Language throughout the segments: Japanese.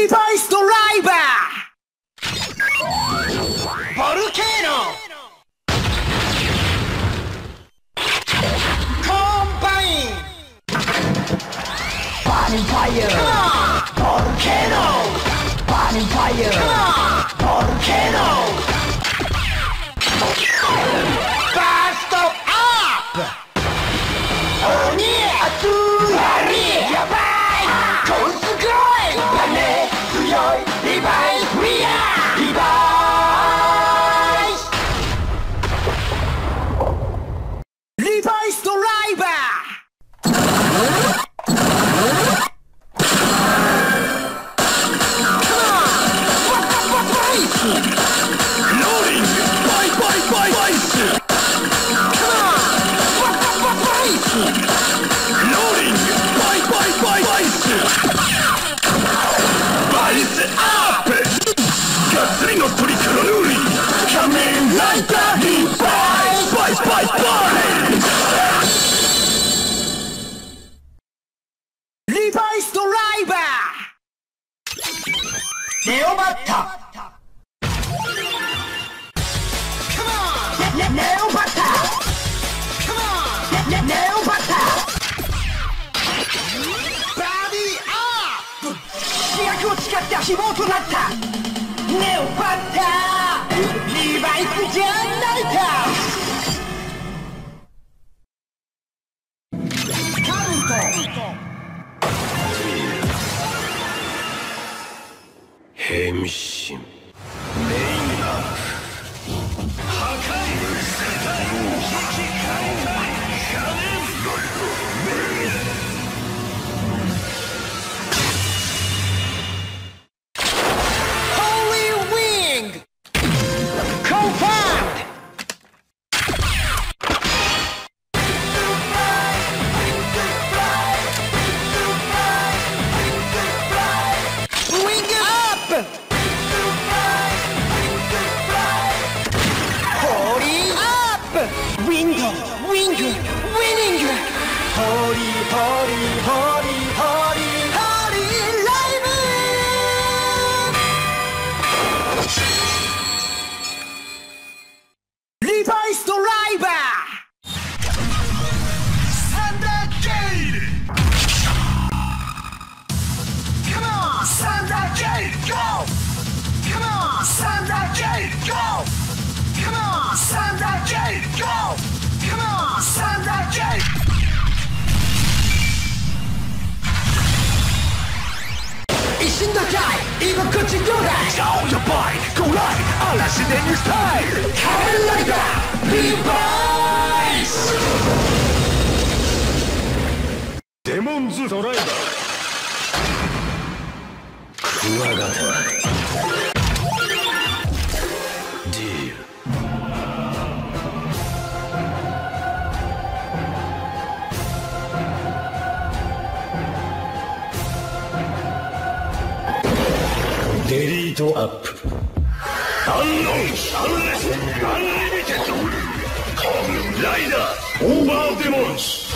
リバイスドライバーボルケーノコンバインバーニングファイヤーボルケーノバーニングファイヤーボルケーノバーストアップ鬼熱い槍やばいこいつすごいバネ強いリバイスリアリバイスリバイスドライバートリクロヌーリー仮面ライダーリバイスバイスバイスバイリバイスドライバーネオバッタネオバッタネオバッタバディアップ主役を使った希望となったネオバッターリバイスじゃないかカウント変身メインアップ破壊引き換えたいカメンデモンズドライバークワガタディールデリートアップアンノンアンレスアンリミテッドカーメンライダーオーバーデモンズ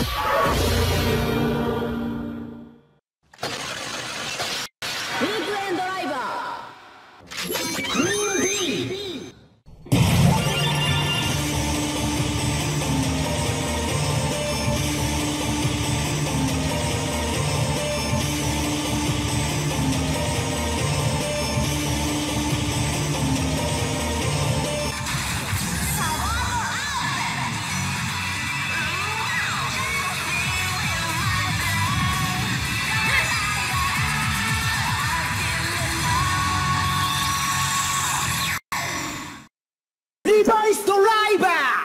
リバイスドライバー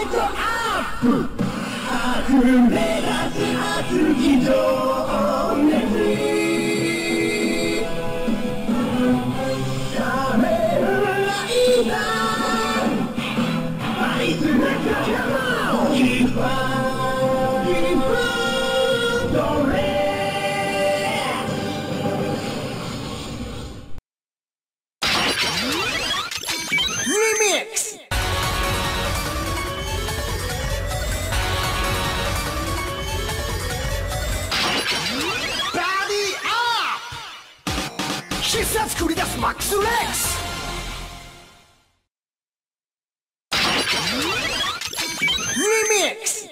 ートアップ溢れ出す熱き情熱仮面ライダー愛する仲間を引っ張りどれRemix! Body up! 必殺繰り出すマックスレックスRemix!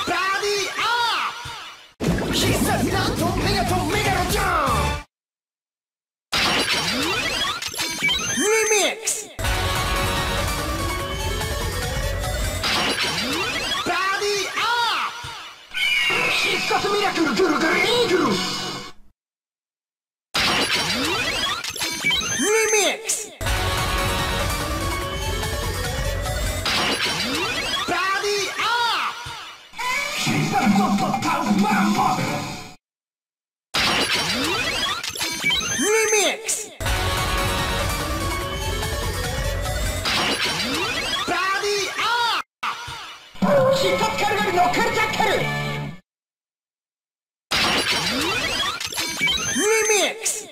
Body up! 必殺なんとメガとメガロジャンRemix! Body up! 必殺ミラクルグルグルイーグル Remix! Body up! 必殺ゴッドタウンマンモRemix! Body up! 必殺カルガルのカルジャッカル Remix!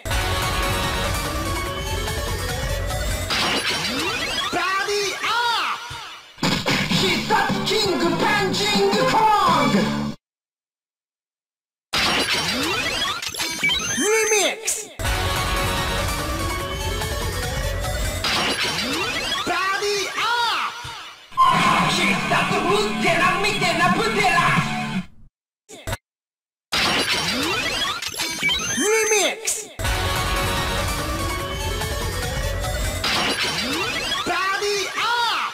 Body up! 必殺キングパンチングコング Remix! Body up! 必殺ブッテラ見てなブテラ Remix! Body up!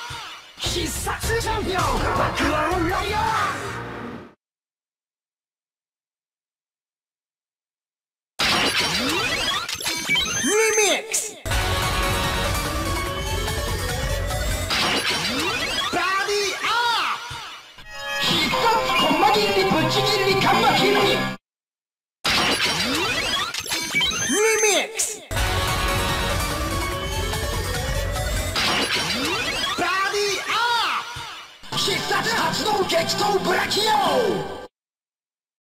必殺チャンピオンバックワンライオンRemix! Body up! 必殺コンマ切りぶち切りカンマ切り Remix! Body up! 必殺発動激闘ブラキオ